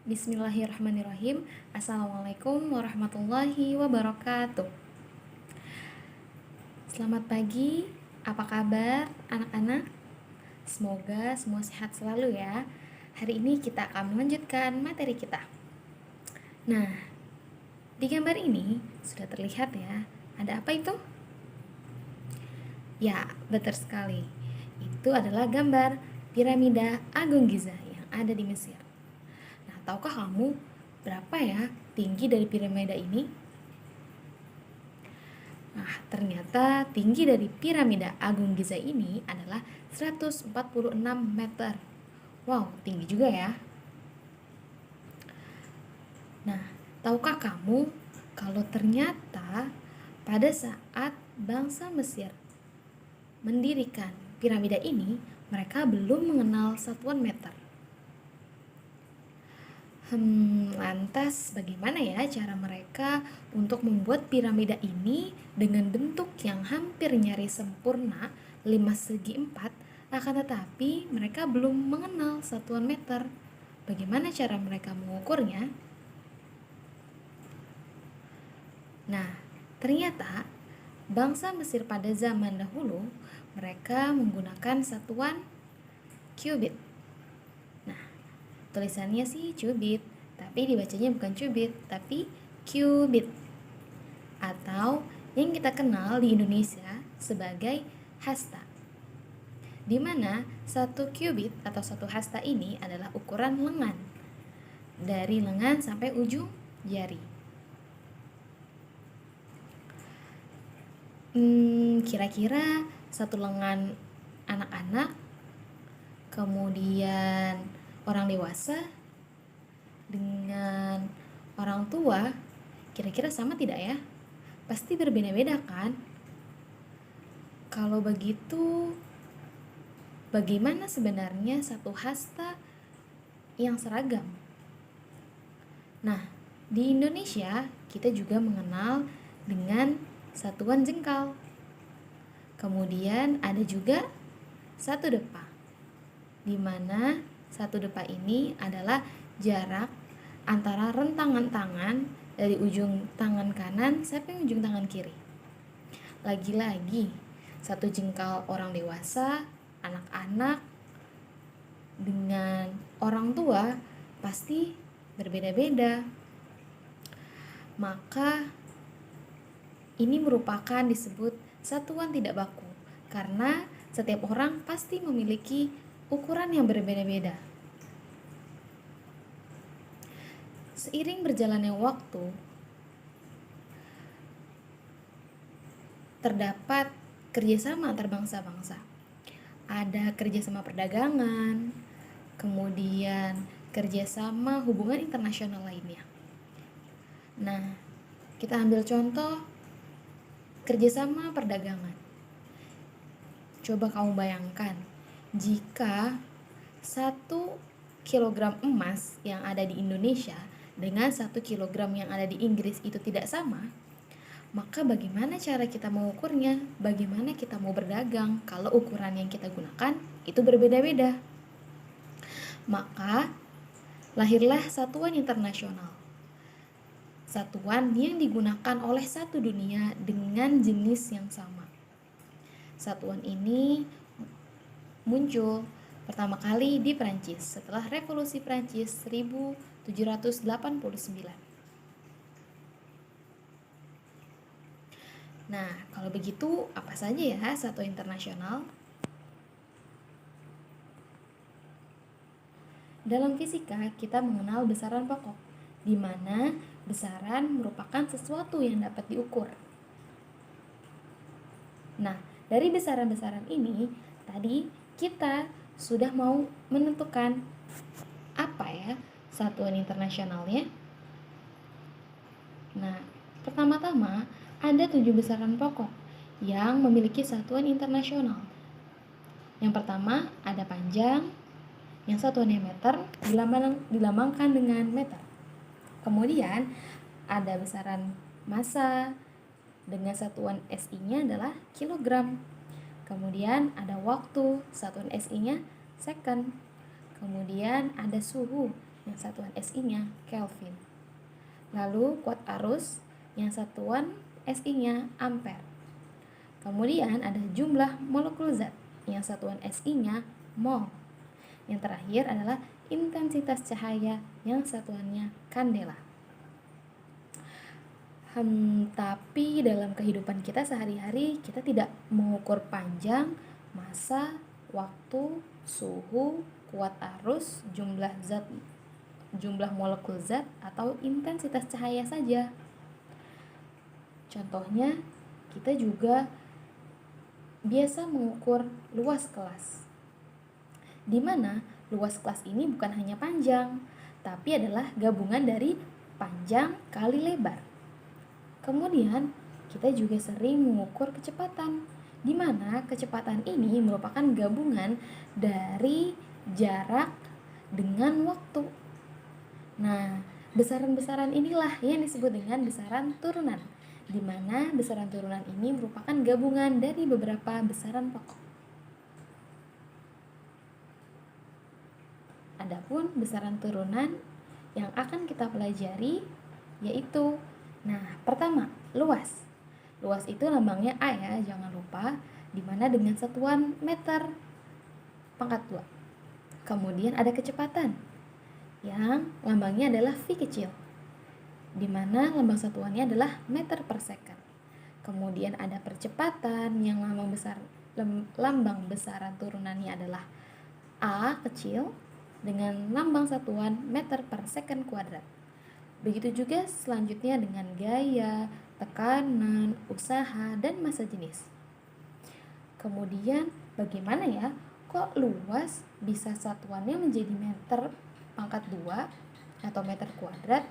Bismillahirrahmanirrahim. Assalamualaikum warahmatullahi wabarakatuh. Selamat pagi, apa kabar anak-anak? Semoga semua sehat selalu ya. Hari ini kita akan melanjutkan materi kita. Nah, di gambar ini sudah terlihat ya, ada apa itu? Ya, betul sekali. Itu adalah gambar piramida Agung Giza yang ada di Mesir. Nah, tahukah kamu berapa ya tinggi dari piramida ini? Nah, ternyata tinggi dari piramida Agung Giza ini adalah 146 meter. Wow, tinggi juga ya. Nah, tahukah kamu kalau ternyata pada saat bangsa Mesir mendirikan piramida ini, mereka belum mengenal satuan meter. Lantas bagaimana ya cara mereka untuk membuat piramida ini dengan bentuk yang hampir nyaris sempurna, 5 segi 4, akan tetapi mereka belum mengenal satuan meter. Bagaimana cara mereka mengukurnya? Nah, ternyata bangsa Mesir pada zaman dahulu mereka menggunakan satuan cubit. Nah, tulisannya sih cubit, tapi dibacanya bukan cubit, tapi qubit. Atau yang kita kenal di Indonesia sebagai hasta. Di mana satu qubit atau satu hasta ini adalah ukuran lengan. Dari lengan sampai ujung jari. Kira-kira satu lengan anak-anak, kemudian orang dewasa dengan orang tua, kira-kira sama tidak ya? Pasti berbeda-beda kan? Kalau begitu, bagaimana sebenarnya satu hasta yang seragam? Nah, di Indonesia kita juga mengenal dengan satuan jengkal. Kemudian ada juga satu depa, di mana satu depa ini adalah jarak antara rentangan tangan dari ujung tangan kanan sampai ujung tangan kiri. Lagi-lagi, satu jengkal orang dewasa, anak-anak, dengan orang tua pasti berbeda-beda. Maka ini merupakan disebut satuan tidak baku, karena setiap orang pasti memiliki ukuran yang berbeda-beda. Seiring berjalannya waktu, terdapat kerjasama antar bangsa-bangsa. Ada kerjasama perdagangan, kemudian kerjasama hubungan internasional lainnya. Nah, kita ambil contoh kerjasama perdagangan. Coba kamu bayangkan, jika 1 kilogram emas yang ada di Indonesia dengan 1 kilogram yang ada di Inggris itu tidak sama, maka bagaimana cara kita mengukurnya? Bagaimana kita mau berdagang kalau ukuran yang kita gunakan itu berbeda-beda? Maka lahirlah satuan internasional. Satuan yang digunakan oleh satu dunia dengan jenis yang sama. Satuan ini muncul pertama kali di Prancis setelah Revolusi Prancis 1789. Nah, kalau begitu apa saja ya satuan internasional? Dalam fisika kita mengenal besaran pokok, di mana besaran merupakan sesuatu yang dapat diukur. Nah, dari besaran-besaran ini, tadi kita sudah mau menentukan apa ya satuan internasionalnya. Nah, pertama-tama ada 7 besaran pokok yang memiliki satuan internasional. Yang pertama ada panjang, yang satuannya meter, dilambangkan dengan meter. Kemudian ada besaran massa dengan satuan SI-nya adalah kilogram. Kemudian ada waktu, satuan SI-nya second. Kemudian ada suhu yang satuan SI-nya Kelvin. Lalu kuat arus yang satuan SI-nya ampere. Kemudian ada jumlah molekul zat yang satuan SI-nya mol. Yang terakhir adalah intensitas cahaya yang satuannya kandela. Tapi dalam kehidupan kita sehari-hari kita tidak mengukur panjang, massa, waktu, suhu, kuat arus, jumlah molekul zat atau intensitas cahaya saja. Contohnya, kita juga biasa mengukur luas kelas, di mana luas kelas ini bukan hanya panjang, tapi adalah gabungan dari panjang kali lebar. Kemudian, kita juga sering mengukur kecepatan, di mana kecepatan ini merupakan gabungan dari jarak dengan waktu. Nah, besaran-besaran inilah yang disebut dengan besaran turunan, di mana besaran turunan ini merupakan gabungan dari beberapa besaran pokok. Adapun besaran turunan yang akan kita pelajari yaitu, pertama, luas. Luas itu lambangnya A ya, jangan lupa, dimana dengan satuan meter pangkat 2. Kemudian ada kecepatan yang lambangnya adalah V kecil, dimana lambang satuannya adalah meter per second. Kemudian ada percepatan yang lambang besaran turunannya adalah A kecil dengan lambang satuan meter per second kuadrat. Begitu juga selanjutnya dengan gaya, tekanan, usaha, dan massa jenis. Kemudian bagaimana ya, kok luas bisa satuannya menjadi meter pangkat 2 atau meter kuadrat?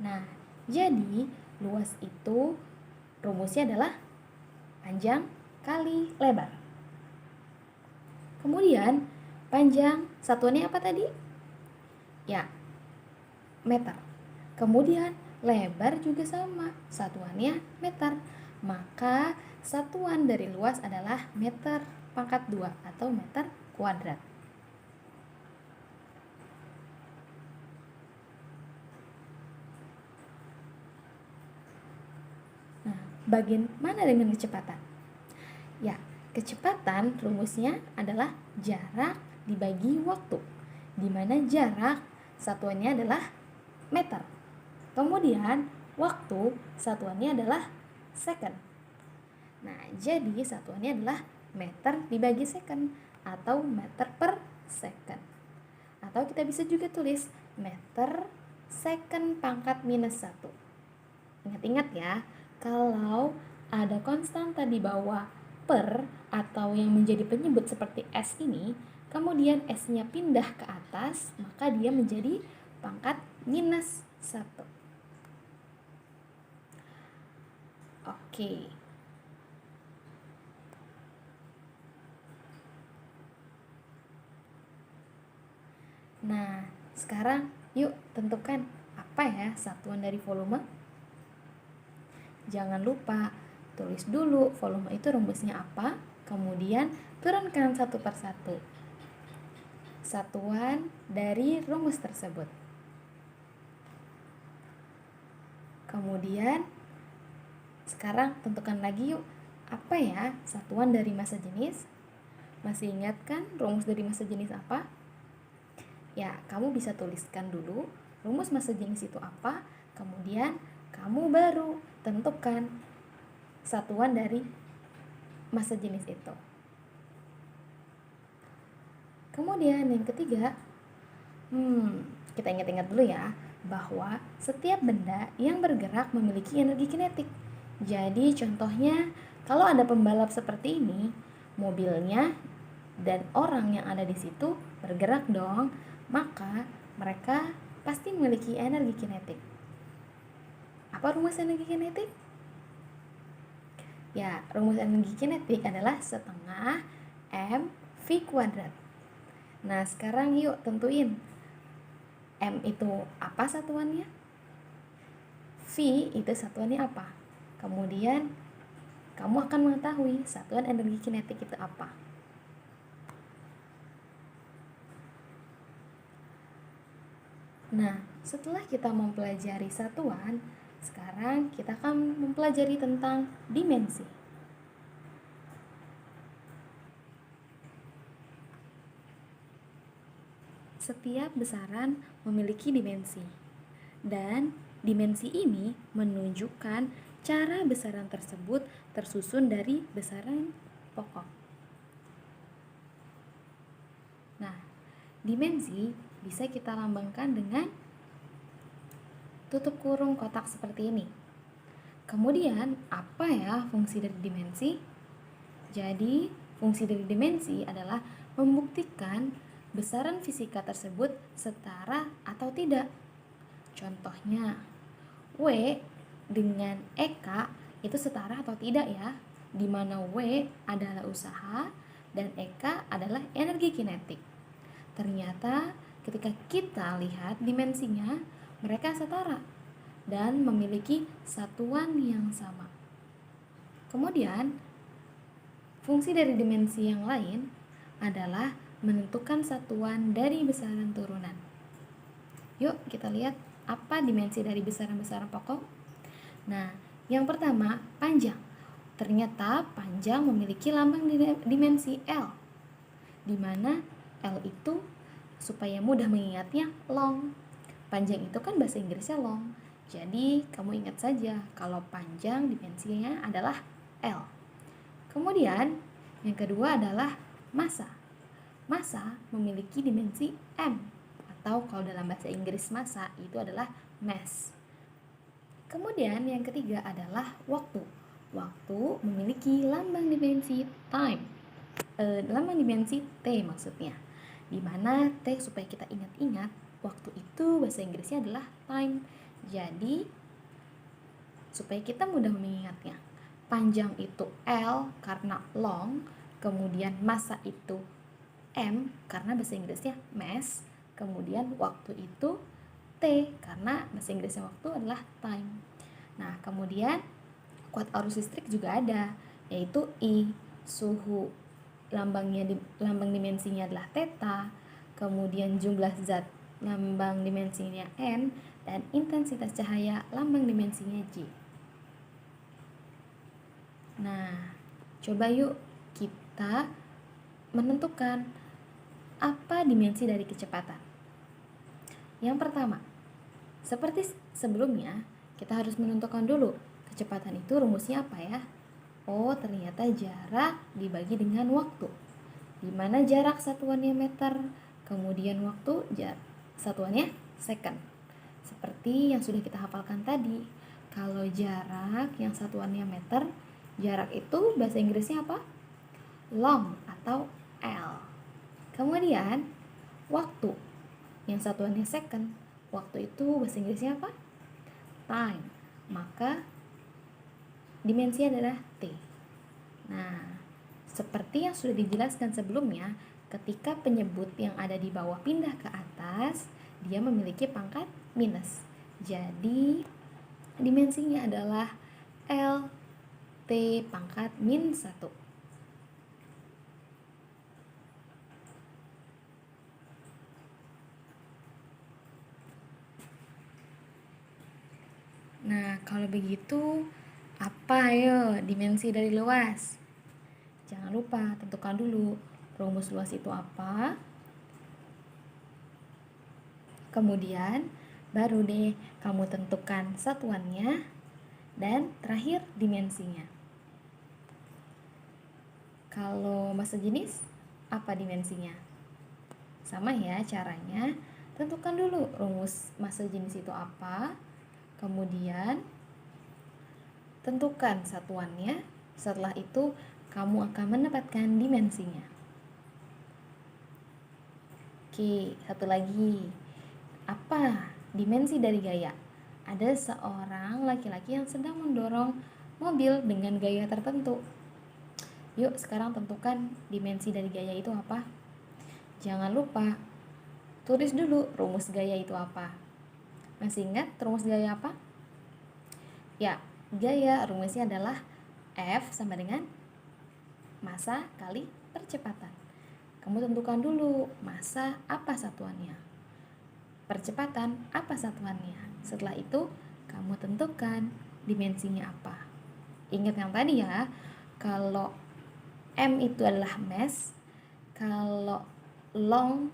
Nah, jadi luas itu rumusnya adalah panjang kali lebar. Kemudian panjang satuannya apa tadi? Ya, meter. Kemudian lebar juga sama, satuannya meter. Maka satuan dari luas adalah meter pangkat 2 atau meter kuadrat. Nah, bagaimana dengan kecepatan? Ya, kecepatan rumusnya adalah jarak dibagi waktu, di mana jarak satuannya adalah meter. Kemudian waktu satuannya adalah second. Nah, jadi satuannya adalah meter dibagi second atau meter per second. Atau kita bisa juga tulis meter second pangkat minus 1. Ingat-ingat ya, kalau ada konstanta di bawah per atau yang menjadi penyebut seperti S ini, kemudian S-nya pindah ke atas, maka dia menjadi pangkat minus 1. Oke. Nah, sekarang yuk tentukan apa ya satuan dari volume. Jangan lupa tulis dulu volume itu rumusnya apa, kemudian turunkan satu persatu satuan dari rumus tersebut. Kemudian sekarang tentukan lagi yuk, apa ya satuan dari massa jenis? Masih ingat kan rumus dari massa jenis apa? Ya, kamu bisa tuliskan dulu rumus massa jenis itu apa, kemudian kamu baru tentukan satuan dari massa jenis itu. Kemudian yang ketiga, kita ingat-ingat dulu ya, bahwa setiap benda yang bergerak memiliki energi kinetik. Jadi contohnya, kalau ada pembalap seperti ini, mobilnya dan orang yang ada di situ bergerak dong, maka mereka pasti memiliki energi kinetik. Apa rumus energi kinetik? Ya, rumus energi kinetik adalah setengah mv kuadrat. Nah, sekarang yuk tentuin M itu apa satuannya, V itu satuannya apa. Kemudian kamu akan mengetahui satuan energi kinetik itu apa. Nah, setelah kita mempelajari satuan, sekarang kita akan mempelajari tentang dimensi. Setiap besaran memiliki dimensi, dan dimensi ini menunjukkan cara besaran tersebut tersusun dari besaran pokok. Nah, dimensi bisa kita lambangkan dengan tutup kurung kotak seperti ini. Kemudian, apa ya fungsi dari dimensi? Jadi, fungsi dari dimensi adalah membuktikan besaran fisika tersebut setara atau tidak. Contohnya, W dengan EK itu setara atau tidak ya? Di mana W adalah usaha dan EK adalah energi kinetik. Ternyata ketika kita lihat dimensinya, mereka setara dan memiliki satuan yang sama. Kemudian, fungsi dari dimensi yang lain adalah menentukan satuan dari besaran turunan. Yuk kita lihat apa dimensi dari besaran-besaran pokok. Nah, yang pertama, panjang. Ternyata panjang memiliki lambang dimensi L, di mana L itu supaya mudah mengingatnya long. Panjang itu kan bahasa Inggrisnya long. Jadi kamu ingat saja kalau panjang dimensinya adalah L. Kemudian yang kedua adalah massa. Massa memiliki dimensi M, atau kalau dalam bahasa Inggris massa itu adalah mass. Kemudian yang ketiga adalah waktu. Waktu memiliki lambang dimensi time, lambang dimensi T maksudnya, dimana T supaya kita ingat-ingat waktu itu bahasa Inggrisnya adalah time. Jadi supaya kita mudah mengingatnya, panjang itu L karena long, kemudian massa itu M karena bahasa Inggrisnya mass, kemudian waktu itu T karena bahasa Inggrisnya waktu adalah time. Nah, kemudian kuat arus listrik juga ada, yaitu I, suhu, lambang dimensinya adalah theta, kemudian jumlah zat, lambang dimensinya N, dan intensitas cahaya, lambang dimensinya J. Nah, coba yuk kita menentukan apa dimensi dari kecepatan. Yang pertama, seperti sebelumnya, kita harus menentukan dulu kecepatan itu rumusnya apa ya? Oh, ternyata jarak dibagi dengan waktu, di mana jarak satuannya meter, kemudian waktu satuannya second. Seperti yang sudah kita hafalkan tadi, kalau jarak yang satuannya meter, jarak itu bahasa Inggrisnya apa? Long atau L. Kemudian waktu yang satuannya second, waktu itu bahasa Inggrisnya apa? Time. Maka dimensi adalah T. Nah, seperti yang sudah dijelaskan sebelumnya, ketika penyebut yang ada di bawah pindah ke atas, dia memiliki pangkat minus. Jadi dimensinya adalah L T pangkat min 1. Nah, kalau begitu, apa ayo dimensi dari luas? Jangan lupa tentukan dulu rumus luas itu apa. Kemudian, baru deh kamu tentukan satuannya dan terakhir dimensinya. Kalau massa jenis, apa dimensinya? Sama ya caranya. Tentukan dulu rumus massa jenis itu apa. Kemudian tentukan satuannya. Setelah itu kamu akan mendapatkan dimensinya. Oke, satu lagi. Apa dimensi dari gaya? Ada seorang laki-laki yang sedang mendorong mobil dengan gaya tertentu. Yuk sekarang tentukan dimensi dari gaya itu apa. Jangan lupa tulis dulu rumus gaya itu apa. Masih ingat rumus gaya apa? Ya, gaya rumusnya adalah F sama dengan massa kali percepatan. Kamu tentukan dulu massa apa satuannya. percepatan apa satuannya. Setelah itu kamu tentukan dimensinya apa. Ingat yang tadi ya, kalau M itu adalah mass, kalau long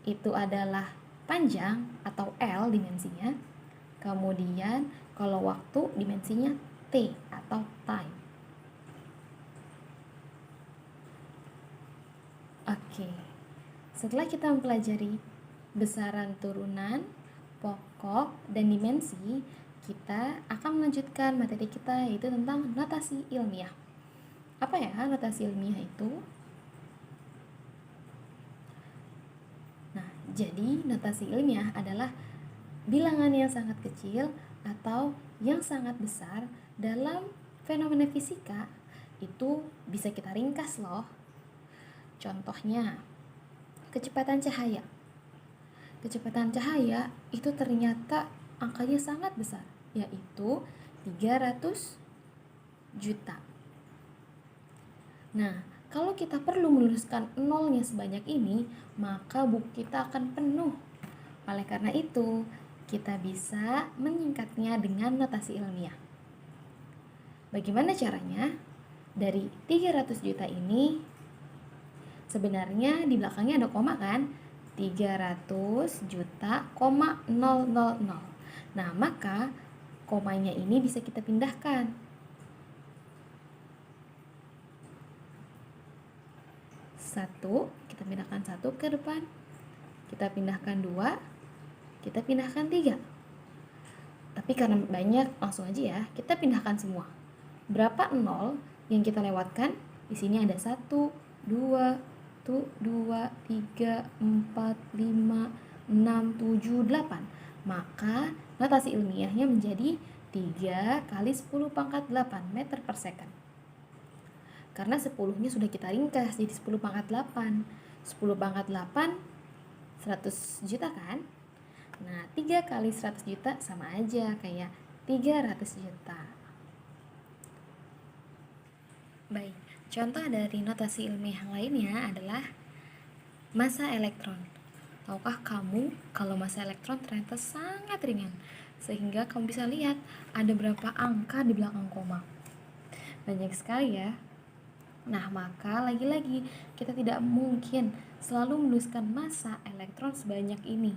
itu adalah panjang atau L dimensinya. Kemudian kalau waktu dimensinya T atau time. Oke. Setelah kita mempelajari besaran turunan, pokok, dan dimensi, kita akan melanjutkan materi kita yaitu tentang notasi ilmiah. Apa ya notasi ilmiah itu? Nah, jadi notasi ilmiah adalah bilangan yang sangat kecil atau yang sangat besar dalam fenomena fisika. Itu bisa kita ringkas loh. Contohnya, kecepatan cahaya. Kecepatan cahaya itu ternyata angkanya sangat besar, yaitu 300 juta. Nah, kalau kita perlu menuliskan nolnya sebanyak ini, maka buku kita akan penuh. Oleh karena itu, kita bisa menyingkatnya dengan notasi ilmiah. Bagaimana caranya? Dari 300 juta ini, sebenarnya di belakangnya ada koma kan? 300 juta, 000. Nah, maka komanya ini bisa kita pindahkan. Satu, kita pindahkan 1 ke depan. Kita pindahkan 2, kita pindahkan 3. Tapi karena banyak, langsung aja ya, kita pindahkan semua. Berapa 0 yang kita lewatkan? Di sini ada 1, 2, 2, 3, 4, 5, 6, 7, 8. Maka notasi ilmiahnya menjadi 3 kali 10 pangkat 8 meter per second. Karena 10-nya sudah kita ringkas jadi 10 pangkat 8. 10 pangkat 8, 100 juta kan? Nah, 3 kali 100 juta sama aja kayak 300 juta. Baik, contoh dari notasi ilmiah lainnya adalah massa elektron. Tahukah kamu kalau massa elektron ternyata sangat ringan, sehingga kamu bisa lihat ada berapa angka di belakang koma. Banyak sekali ya. Nah, maka lagi-lagi kita tidak mungkin selalu menuliskan massa elektron sebanyak ini.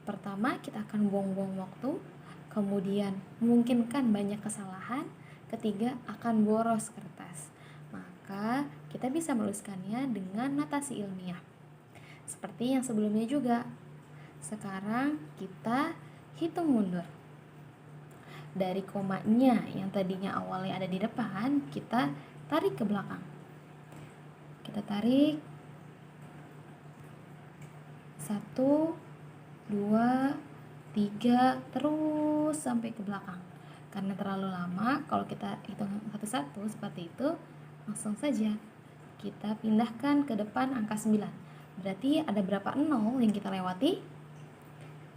Pertama, kita akan buang-buang waktu, kemudian memungkinkan banyak kesalahan, ketiga akan boros kertas. Maka kita bisa menuliskannya dengan notasi ilmiah. Seperti yang sebelumnya juga. Sekarang kita hitung mundur. Dari komanya yang tadinya awalnya ada di depan, kita tarik ke belakang. Kita tarik 1, 2, 3, terus sampai ke belakang. Karena terlalu lama, kalau kita hitung satu-satu seperti itu, langsung saja kita pindahkan ke depan angka 9. Berarti ada berapa 0 yang kita lewati?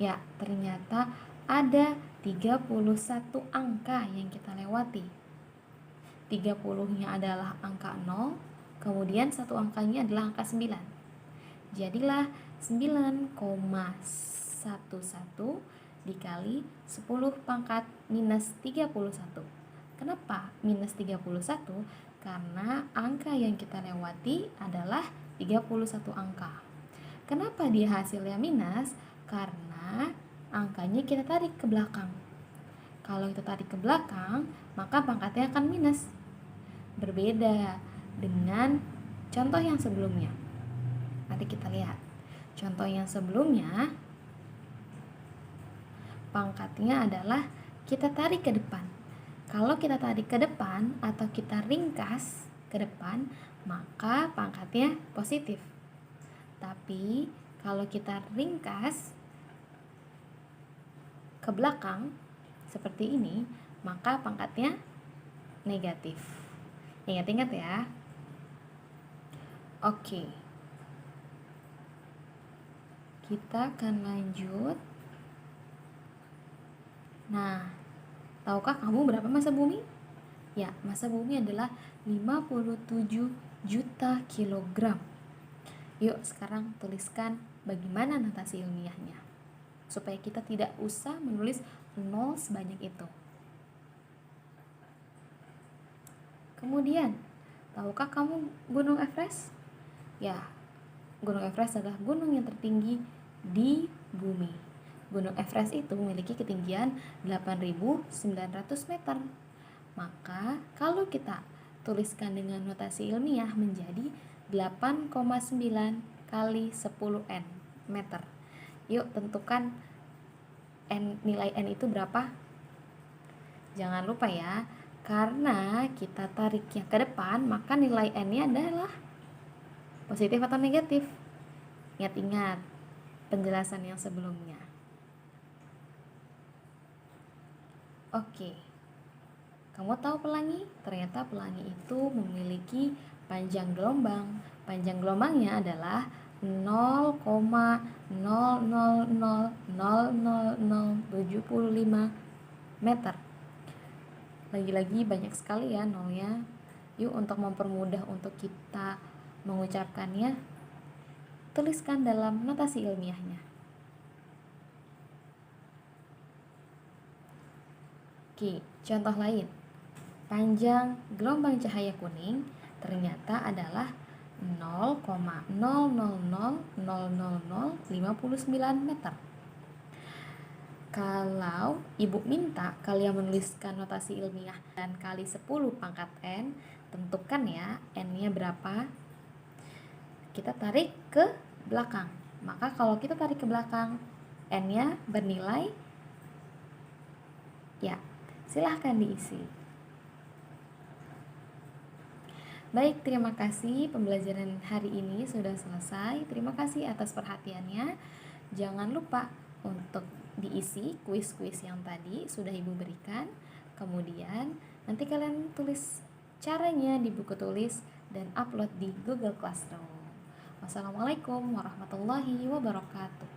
Ya, ternyata ada 31 angka yang kita lewati. 30-nya adalah angka 0, kemudian satu angkanya adalah angka 9. Jadilah 9,11 dikali 10 pangkat minus 31. Kenapa minus 31? Karena angka yang kita lewati adalah 31 angka. Kenapa dia hasilnya minus? Karena angkanya kita tarik ke belakang. Kalau kita tarik ke belakang, maka pangkatnya akan minus. Berbeda dengan contoh yang sebelumnya. Nanti kita lihat. Contoh yang sebelumnya, pangkatnya adalah kita tarik ke depan. Kalau kita tarik ke depan atau kita ringkas ke depan, maka pangkatnya positif. Tapi kalau kita ringkas ke belakang seperti ini, maka pangkatnya negatif. Ingat-ingat ya. Oke. Kita akan lanjut. Nah, tahukah kamu berapa massa bumi? Ya, massa bumi adalah 57 juta kilogram. Yuk, sekarang tuliskan bagaimana notasi ilmiahnya. supaya kita tidak usah menulis 0 sebanyak itu. Kemudian, tahukah kamu Gunung Everest? Ya, Gunung Everest adalah gunung yang tertinggi di bumi. Gunung Everest itu memiliki ketinggian 8.900 meter. Maka kalau kita tuliskan dengan notasi ilmiah menjadi 8,9 kali 10 n meter. Yuk tentukan nilai n itu berapa? Jangan lupa ya, karena kita tariknya ke depan, maka nilai n-nya adalah positif atau negatif. Ingat-ingat penjelasan yang sebelumnya. Oke, kamu tahu pelangi? Ternyata pelangi itu memiliki panjang gelombang. Panjang gelombangnya adalah 0,0000075 meter. Lagi-lagi banyak sekali ya nolnya. Yuk, untuk mempermudah untuk kita mengucapkannya, tuliskan dalam notasi ilmiahnya. Oke, contoh lain. Panjang gelombang cahaya kuning ternyata adalah 0,0000059 meter. Kalau ibu minta kalian menuliskan notasi ilmiah dan kali 10 pangkat n, tentukan ya n-nya berapa. Kita tarik ke belakang. Maka kalau kita tarik ke belakang, n-nya bernilai, ya silahkan diisi. Baik, terima kasih, pembelajaran hari ini sudah selesai. Terima kasih atas perhatiannya. Jangan lupa untuk diisi kuis-kuis yang tadi sudah Ibu berikan. Kemudian nanti kalian tulis caranya di buku tulis dan upload di Google Classroom. Wassalamualaikum warahmatullahi wabarakatuh.